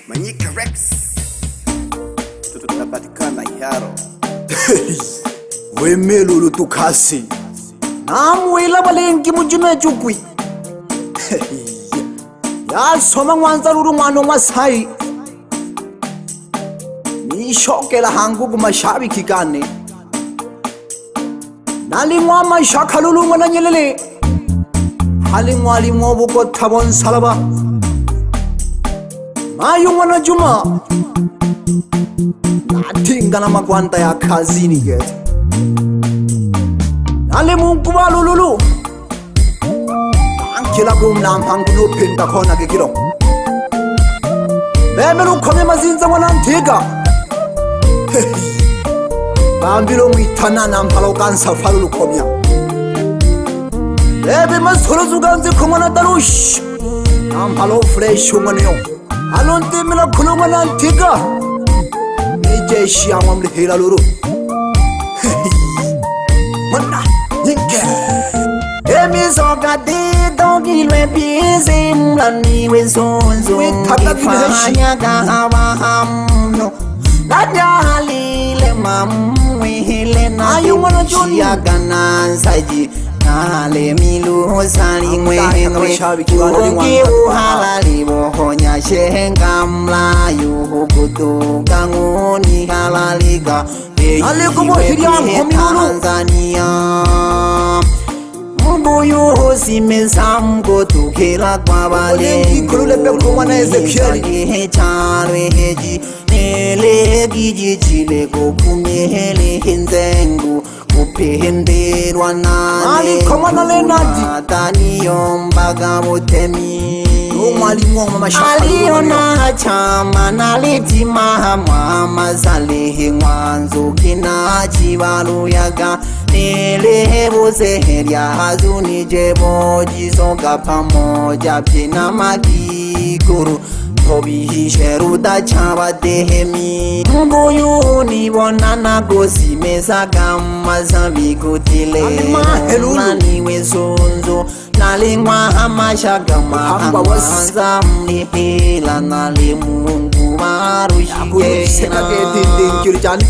Manyika Rex tunapatikana Iharo. Wemelulu tukasi namwila balengi mujina chukwi ya soma mwanza lulu mwana Masai ni shokela hangu kumashabiki kane nalimwa mashaka lulu mwana nyelele halimwa limwa buko tabon salaba mayu mwana Juma natinga na magwanda ya kazini gete nale mungu balululu ankila kumna mpangulo penda kona kikiro bemeru kome mazinza mwana ntiga bambilo mwitana na mpalo kansa falulu komya bebe masolo zuganzi kumwana darush na mpalo fresh umwana yo alonte mila kulo mwana ntiga jeshi ya mwamli hila luru Mwana Yinke Emi soka dito kilwe pisi mlani we zonzo Kifanya kahawa hamno Lanya halile mamwe hele na Chia gana saji Nale milu sali ngwe Uki uhalali wohonya shehenga mlayu Hukutu kanguni halalika Tanzania Mbuyu simeza mgotu kila kwa bale Charwe heji Nele giji chile kukumihele hinzengu Kupihindirwa nane Mataniyo mbaga mutemi Aliona chama naleti mahamwa Mazalehe mwanzo kina chivalu yaga Nelehevo seheria hazuni jebo Jisoga pamoja pina magiguru Tobihi sheruda chava dehemi Mbuyu ni bonana gosi meza gama zambi kutile Nani wezonzo Nalingwa hamasha gama Hangaza mlihila Nali mungu marushike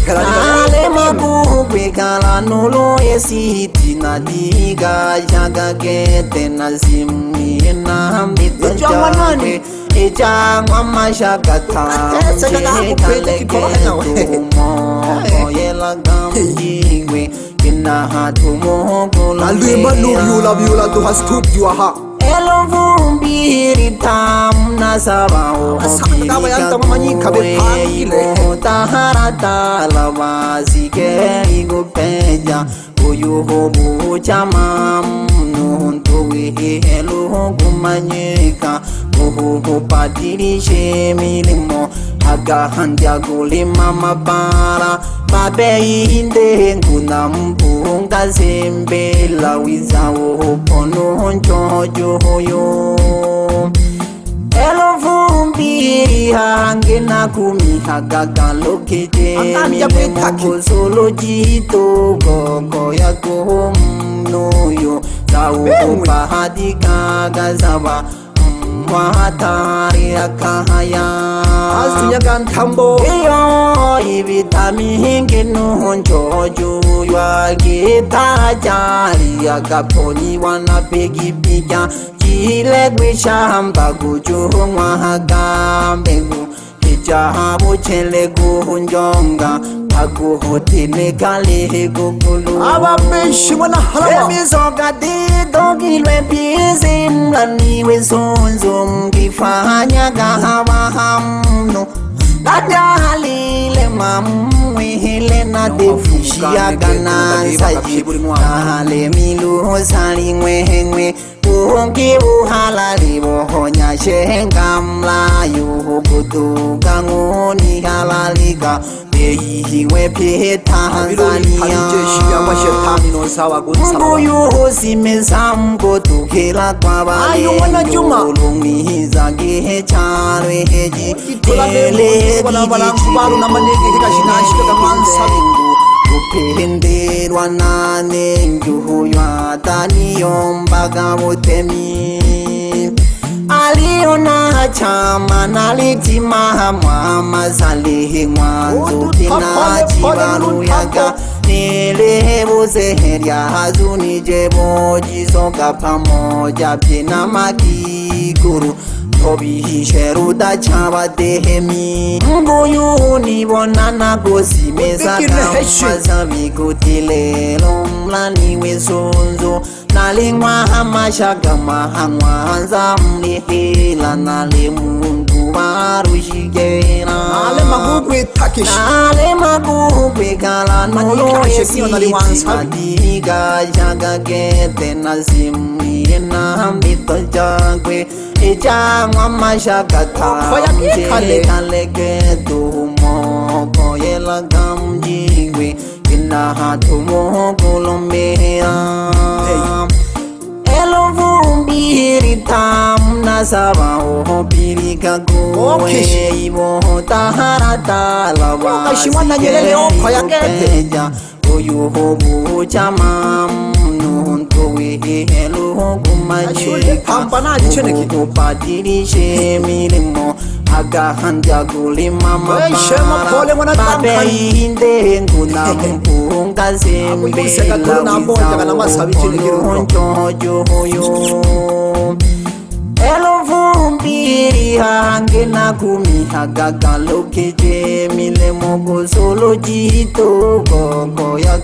Nale makuhukwe kala nulo yesiti Nadiga jaga gete nazimi na mbitujake Ijangwa mashakata Chekale ketumo Yela gamjiwe Kina hatu mohokula Alima nuyula biula tu hastudio ha Elo vumbiri tam nasaba Asakata manyika bepangile Taharata lawazi kerigo peja Uyuhobu chamam Nuhuntuwi helu kumanyika Uhuhu patirishe milimo Haga hanja kulima mabara Babe inde nguna mpunga zembe Lawiza uhopono njojo hoyo Elo vumbiri hange na kumihaga galokete Mimengo solo jito Gogo ya kuhumnuyo Zauhu pahadika gazawa Mwatari akahaya Asunya gantambo Iyo ibitami hingi nuhonjoju Ywa gita jari agaponi wana pegi pija Chile gwishamba gujuhu mwahagambengu Hijahabu chele guhunjonga Aguhotine kalihi gugulu Aba beshi wana halawa Emizoga dido gilwe pizi Mlani wezonzo mkifanya gahawa hamno Lanya halile mamwe hele na defishia gana saji Nahale milu sali ngwe Uongi uhalali wohonya shehenga mlayu Hukutu kanguni halalika Behihiwe pie Tanzania Mbuyu simeza mgotu kila kwa bale Ulungiza gehe charwe heji Ele Kupenderwa nane Njuhu ywa taniyo mbaga mutemi aliona chama nalitima mwamazalihi mwanzo tena chibaru yaga nilihebuze herya hazuni jebo jisoga pamoja pina makikuru tobihishe ruda chaba dehemi nguyu nibonana gosi meza kamaza bigutile lomlani wezonzo nalingwa hamashaga mahangwanza mlihila nale mungu warushigera nale magugwe kala nolo esibadiga jaga gete nazimliye na mbito jagwe ijangwa mashaga tamje kalegedu moko yela gamjigwe inahatu mogolomea elovumbi tam nasaba o birika go ibo tahara lava kashimana nyelele oko yakete oyu hobu chama nunto we hello gumaji pampana cheneki ko padiri she milimo aga hanja guli mama babe inde nguna mpunga zembe elovumbiri hange na kumi hagaga lokeje mile mogo solo jito gogo ya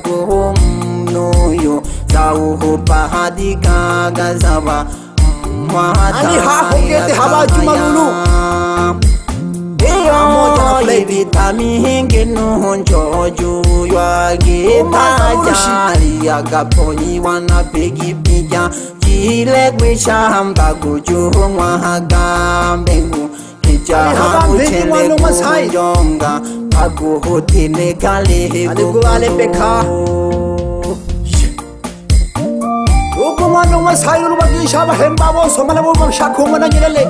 noyo zauho pahadi kaga zaba ani hahogete haba jumalulu Vitami hinge nuhonjoju Yuagi tajari Agaponi wana pegi pija Chile gwisha hamba guju Mwahagambengu Hija uchele kujonga Pagu hutine kali higu peka Ugu mwana wasai Ulubakisha bahemba Woso mana wumashako mwana nyelele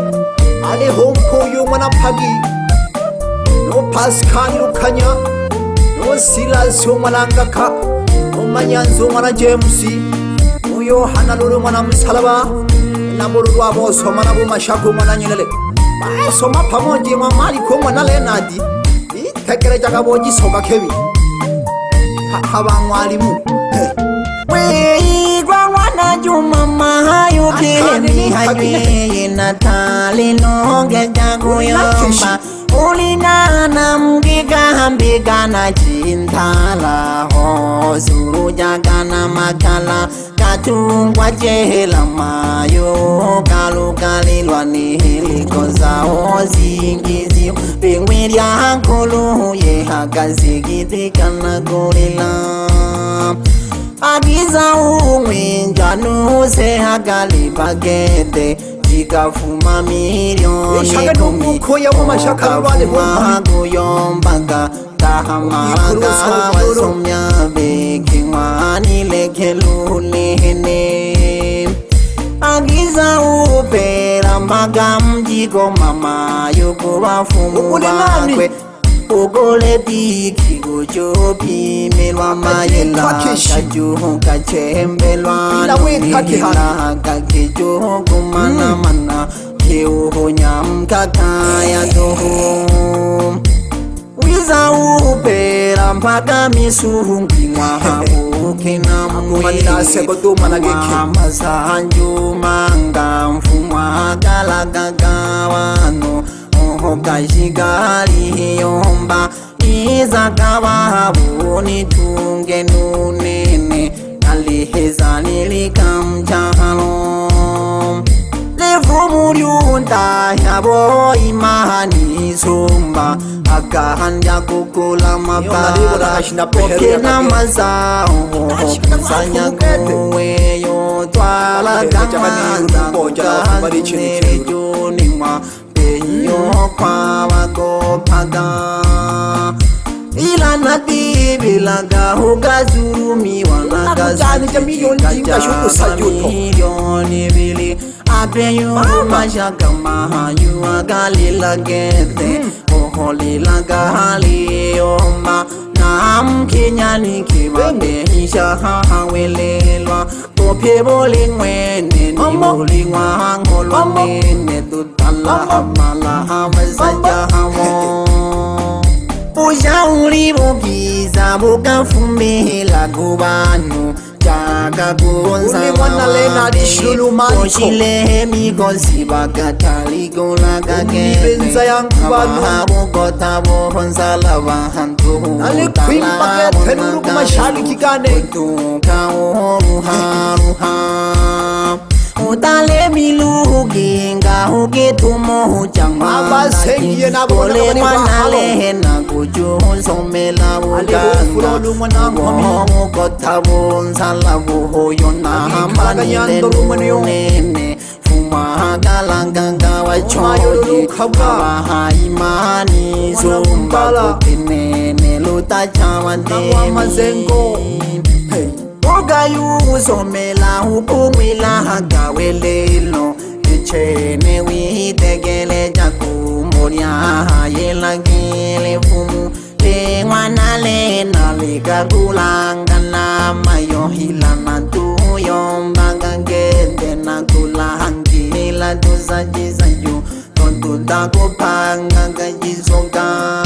Ale honko yu mwana pagi no Pascal Lukanya no Silas Malangaka no Manyanzo mwana James no Yohana Lulu mwana Msalaba na Murwa Boso mwana Wumashako mwana nyelele basoma pamoja mwa Maliko mwana Leonard itekereja gaboji soga kebi haba mwalimu Weigwa wana juma mahayo kemi hajwe Natali nonge jago yomba Ulina na mgiga hambiga na chintala ho Suru jaga na makala katungwa jehela mayo Kalu kalilwa ni hiliko zao zingizio Pingwiri ya hankulu ye hagazigidika na gorila Agiza uwinja nuze hagali bagede Jikafuma milioni kumi Ukafuma kuyombaga Tahamaraga wasomya beki Wanile kelulene Agiza upera mbaga mjiko mama Yuko wafumu wakwe Ugole diki ujopi Melwa mayela kajuhu kachembelwa Nila kakejuhu kumana mana Keuhu nyamka kaya dohu Wiza upera mpaka misuhungi Mwahabu kina mwe Mwahamasa manga mfumwa galagagawano Kashigari yomba Izakawabu nitunge nunene Aliheza nilikamchahalo Lefumuliunda yabo imahani sumba Akahanja kukula mapara Okena mazao Sanya kuweyo Twala kamaza Kukahanere junima Yo kwa wako paga Ila nati bilaga huga zurumi Wanaga zati milioni bili Abeyo mashaka mahayu Agali lagete Oholi laga hali yomba nam Kenya ni kiwambe isha hawelelwa Kopye boli ngwene ni boli ngwangolo nene tutala hamala hamazaja hamo Ujauri bugiza buka fumela kubanu Jaga kuonza lena dishulu maniko Koshile mikosi bakatali kola kakete Benza yang kubanu Abahabu kota bohonza labahantu Ale kwimba ke tenuru kumashali kikane Kutuka ruha ruha Utale milu ginga huki tumo changma Aba sengiye na Kole manale na kuju somela uganga Momo kota bonza labu hoyo na hambani nene Fuma galanga wachoji Abaha imani zumba kutinene Luta chawa demi Oga yu somela hukumila hagawelelo Ichene witegele jaku moria yela gele fumu Le wana le na liga kulangana mayo hilana tuyo Mbaga gende na kulahangila tuzajiza yu Tontu dako panga gajisoga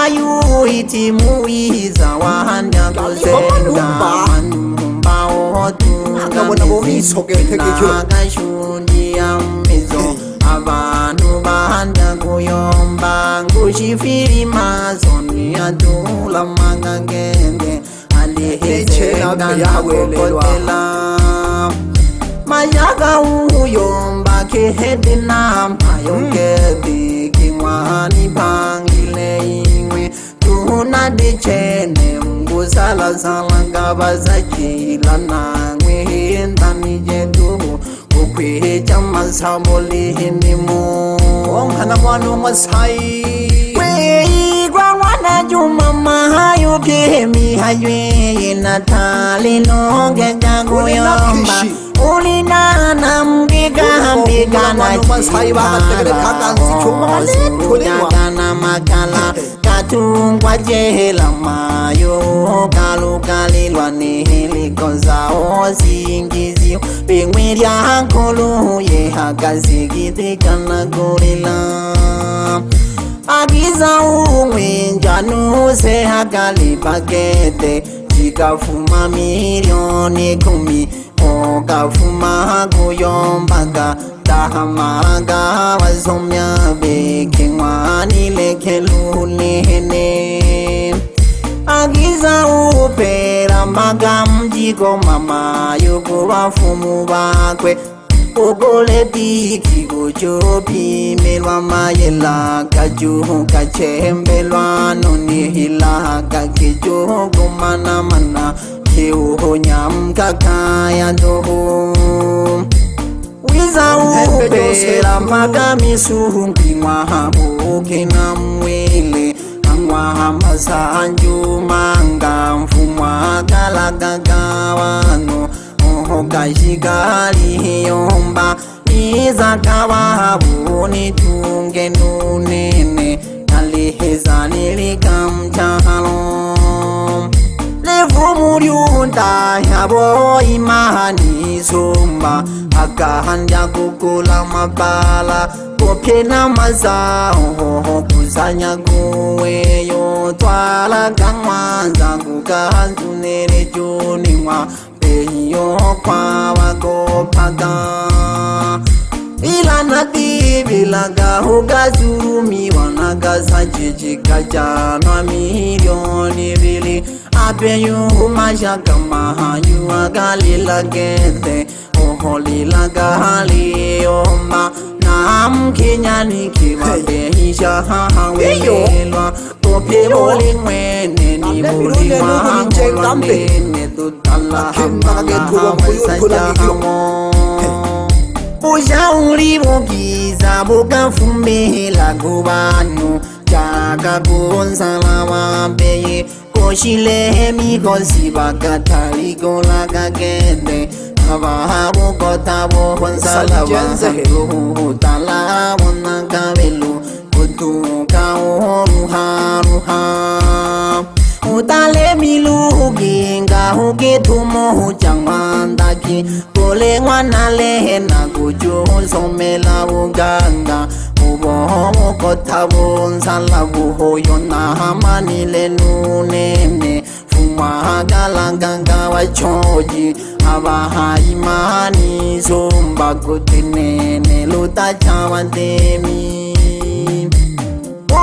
Ayu itimu iza wahanda kuzenda Manumba otunga mizilaga shundi ya mizo Abantu bahanda kuyomba Ngushifiri mazoni ya dula magagende Alihezenga na kukotela Mayaga uyomba kehede na mayongedi Kimwani pangile iwe Tuhuna de chene Nguzala zala gabaza jila na Ngwehenda nije duhu Ukwe chama saboli hindimu Ongana mwanu masai Igwa wana juma mahayu kemi haywe Natali nonge jago yomba Ulina na mbiga mbiga na chika na makala Katungwa jehela mayo Kalu kalilwa ni hiliko zao Singizio Pingwiria hankulu ye hakazikitika na gorila Agiza uwe njanu se hakali pakete Chikafuma milioni 10 Okafuma kuyombaga Tahamaga wazomya Bekingwani lekelulene Agiza upera maga mjiko mama Yuko wafumu bakwe Ogole diki kuchopi Melwa mayela kajuhu kachembelwa Noni hila kakijuhu kumana mana Kiuho nyamka kaya doho Wiza upera maga misuhu Ngimwa habu kina mwele Angwa hamasa anju manga Mfumwa kalagagawano Oho kashigali yomba Niza kawahabu nitunge nunene Naliheza nilikamchahalo Lefumuryunda yabo imani zumba Akahanja kukula mabala Kopena mazao kuzanya guweyo Twala kangwanza kukahanzunere junimwa Peyo kwa wakopaga Ilana tibilaga huga zurumi Wanaga sajijika janwa milioni bili Apeyu mashaka mahayu agalila gete Oholila gali yoma Nam Kenya ni kiwabehisha hawelelwa Kopye boli ngwene ni boli ngwangolo nene Tutala hamala hamazaja hamo Ujauri bugiza buka fumela kubanu Jaga kuonza wabeye Koshile mikosi bakatali kola kakete Abahabu kota bohonza labahantu Tala wana kabelu Kutuka ruha ruha le ngwana le na kuju somela uganga ubo ko tabun sala buhoyo na hamani le nunene fuma galanganga wa choji abaha imani zomba kutinene luta chawandemi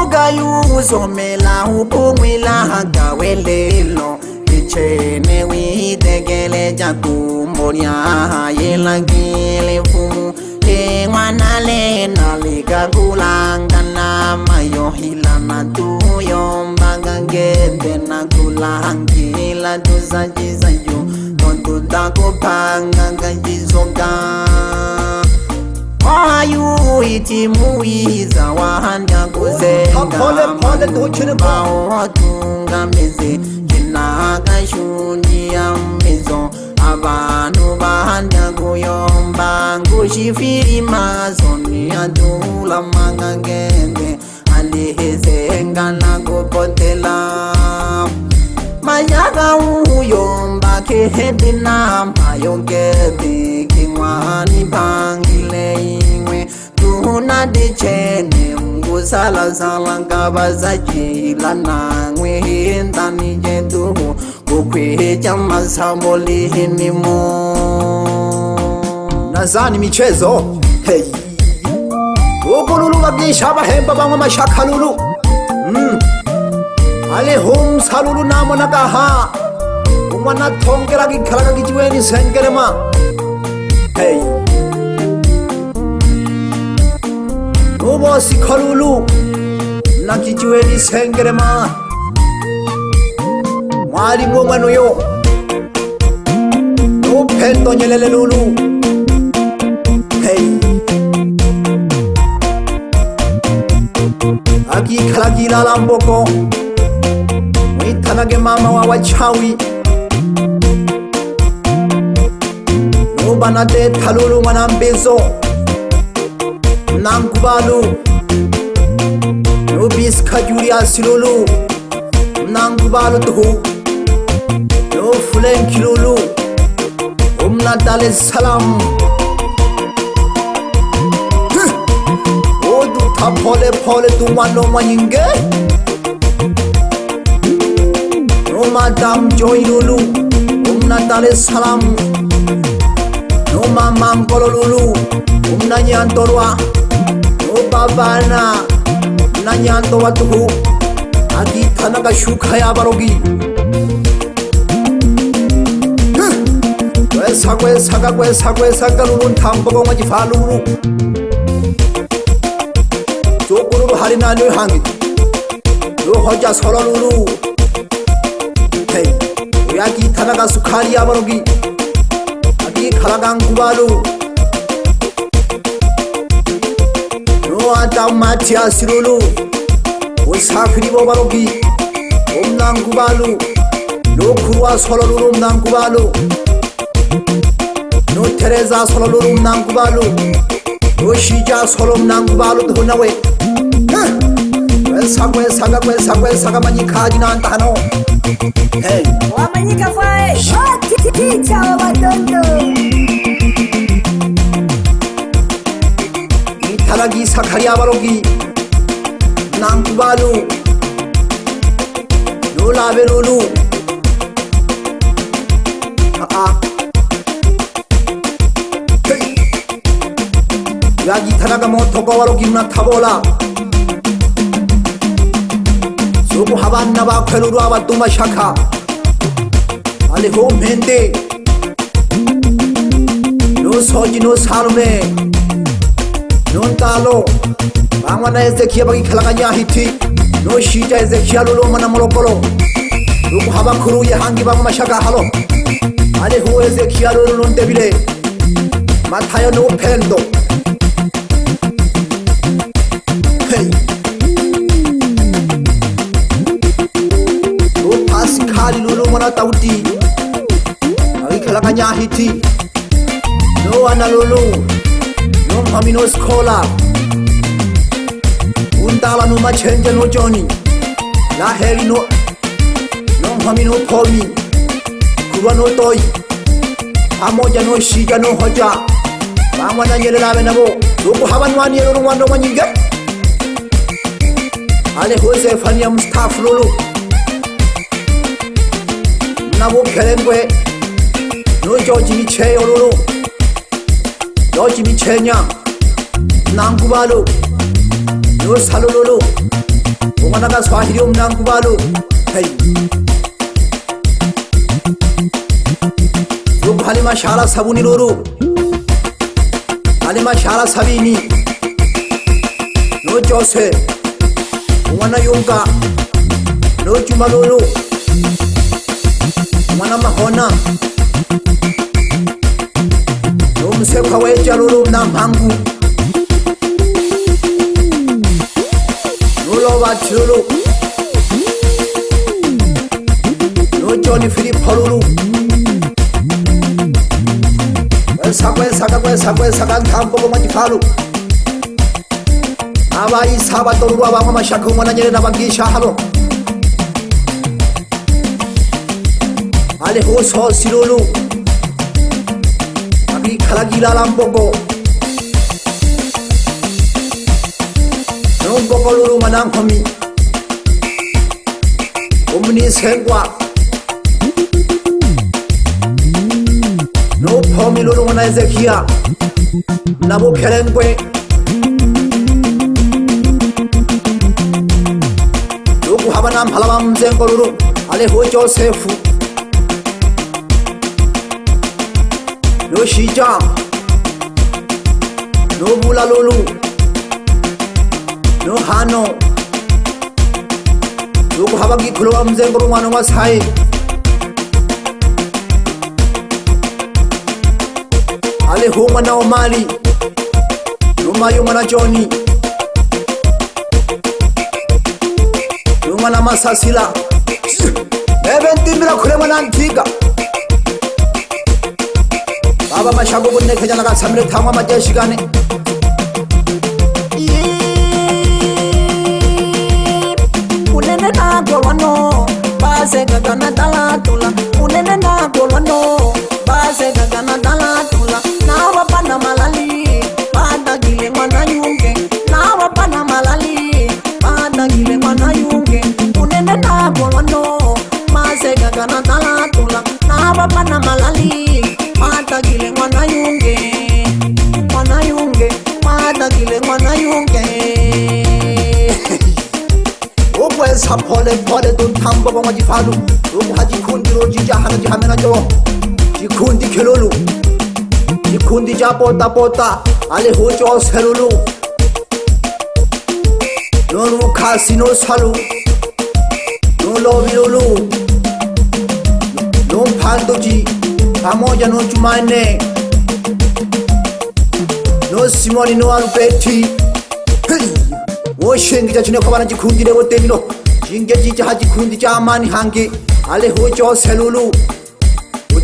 Ogayu somela upumila hagawelelo Ichene witegele jakumbonya yelagile fumu Mwana le naliga kulangana mayo hilana tuyo mbagangende na kulangila tuzajiza yu Tontu dako panga gajizoga Ayu itimuiza wahanda kuzenga Pole dochine ba Watunga meze Jinaga shuni ya mezo Abantu bahanda kuyomba Ngushifiri mazoni Adula magagende Alihezenga na kupotela Mayaga uyomba Kehedi na mayogedi Kingwani bangile ingwe Tuhuna dichene Ngusala sala kabaza jila nangwe Hintani jeduhu Kukweja masamboli hinimo Nazani michezo Hey Ukululu wabnisha bahemba bangwa mashakalulu Ale hum salulu namo nagaha Umwana tongera gikaraga gijiweni sengerema Hey Ubo sikalulu Na gijiweni sengerema Mwali mwano yo Upendo nyelele lulu Hey Agi kalagi lalamboko Mwitanage mama wa wachawi Nubanade talulu manambezo Nangubalu Nubiska julia silulu Nangubalu tuhu Nufulen kilulu Umnadale salam Odu ta pole dumano manyinge No madam joy lulu Umnadale salam No mamam kolo lulu Umnanyantolwa No babana Nanyantowa tuhu Agi tanaga shukaya barogi Saga lulun tambogo ngaji falulu Jokuru harina nu hangi Yo hoja solo lulu Hey Yaki tanaga sukari yabarogi Agi kalagang kubalu No ata matia sirulu Usafiri bobarogi Umnang kubalu No kurwa solo lulu umnang kubalu No Teresa sololum nangubalu No Shija solom nangubalu dhunawe Saga manyikaji na antahano Hey Wamanyika fae Ticha wa wadondo Italagi sakari abarogi Nangubalu No labe lulu Yagi tanaga motoga warogi na tabola Suku habanna ba kweluru abaduma shaka Ale home hende No soji no salme No talo Bangwana ezekia bagi kalaganya hiti No shija ezekia lulu mana molokolo Suku habakuru ye hangi bangma shaka halo Ale hu ezekia lulu nondebile Matayo no pendo Hey No pasikali lulu mana tauti Agi kalaganya hiti No ana lulu No mamino skola Undala no machenja no Johnny La heri no No mamino Pomi Kuba no toy pamoja no shija no hoja bamwana nyelela benabo luku habanwani yelo ngwando manyinge ale hose fania mustafa lulu nabo kelengwe no George Micheyo lulu George Michenya nangubalo no salo lulu umwana ka Swahili umnangubalo hey luku halima shala sabuni lulu halima shala sabini no Jose umwana yunga no Juma lulu umwana mahona no msekwa weja lulu na mpangu no Robert lulu no Johnny Philip lulu sakwe ntambo ko majifalu abayi sabato lulu abamwe mashaka umwana nyere nabagisha habo ale ho so silulu abi khalagila lambogo no bogo lulu manankomi omni sengwa no pomi lulu mwana Ezekia nabo kelengwe luku habana mphalaba mzengo lulu ale ho Josefu no shija no bula lulu no hano luku habagi kulowa mzengo lumwana wa sai ale ho mwana Omali no mayo mwana Johnny no mwana Masasila bebe ntimbira kule mwana Antiga baba mashago bunne kejana ka samre thama majeshi gane unene na golwano base gagana dala tula unene na golwano base gagana dala tula na wapana malali pada gile mwana yunge na wapana malali pada gile mwana yunge unene na golwano base gagana dala tula na wapana malali pada gile mwana yunge pada gile mwana yunge okwesa pole don tambo kwa majifalu haji kundi roji jahana jihamena jo jikundi kelolu jikundi ja pota ale hojo selulu no kasino salu no lobilulu no pandoji pamoja no Jumanne no Simoni no Alberti wo shengi ja chine kwa jikundi lego temino jingeji ja jikundi ja amani hange ale hojo selulu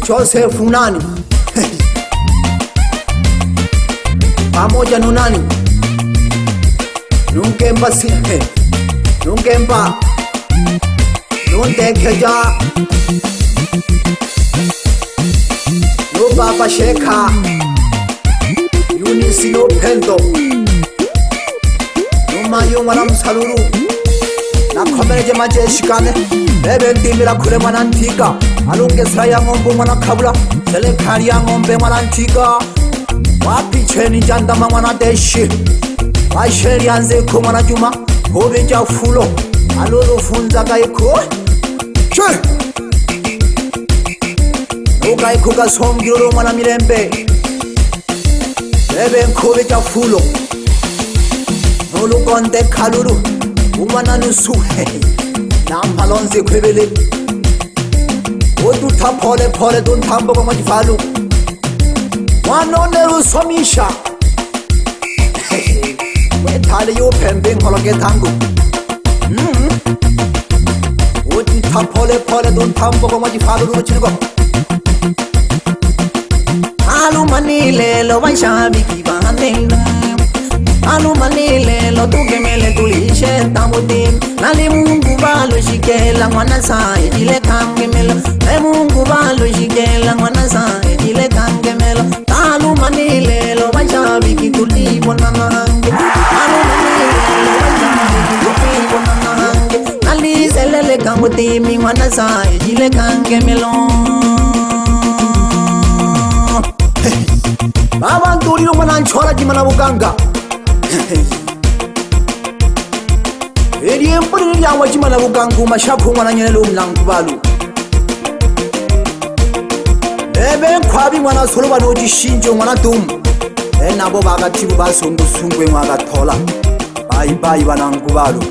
Josefu nani pamoja no nani nunkemba sihe nunkemba nuntekeja no Baba Sheka Yunisi no Pendo no mayo mwana Msalulu na komereje majeshi kane bebe ndimira kule mwana Antiga alunge sra ya ngombe mwana Kabula serikali ya ngombe mwana Antiga wapi cheni janda mwana Deshi washeri anze ko mwana Juma hobeja fulo alolo funza gaiko che ugaiko gasongiro mwana Mirembe bebe nkobeja fulo nolukonde kalulu umwana nusuhe nampalonze kwebele oduta pole don tambo kwa majifalu mwanone rusomisha wetale yo pembe ngologe tangu oduta pole don tambo kwa majifalu ruchirgo alu manile lo wanshabi kibanela alu manile lo tugemele tulishe tamudim nali Mungu balo shikela mwana sa idile kangemelo e Mungu balo shikela mwana sa idile kangemelo ukuyibona nange ukuyibona nange nalizelele kangutimi ngwana zae jile kankemelo abantu lilo mwana nchola jimana buganga Eliempuri liyangwa jimana bugangu mashaku mwana nyelele umlangu balu Ebe nkwabi mwana soloba nojishinjo mwana dumu nabo bagatibu basongo sungwe mwaga tola Bye bye banangu balu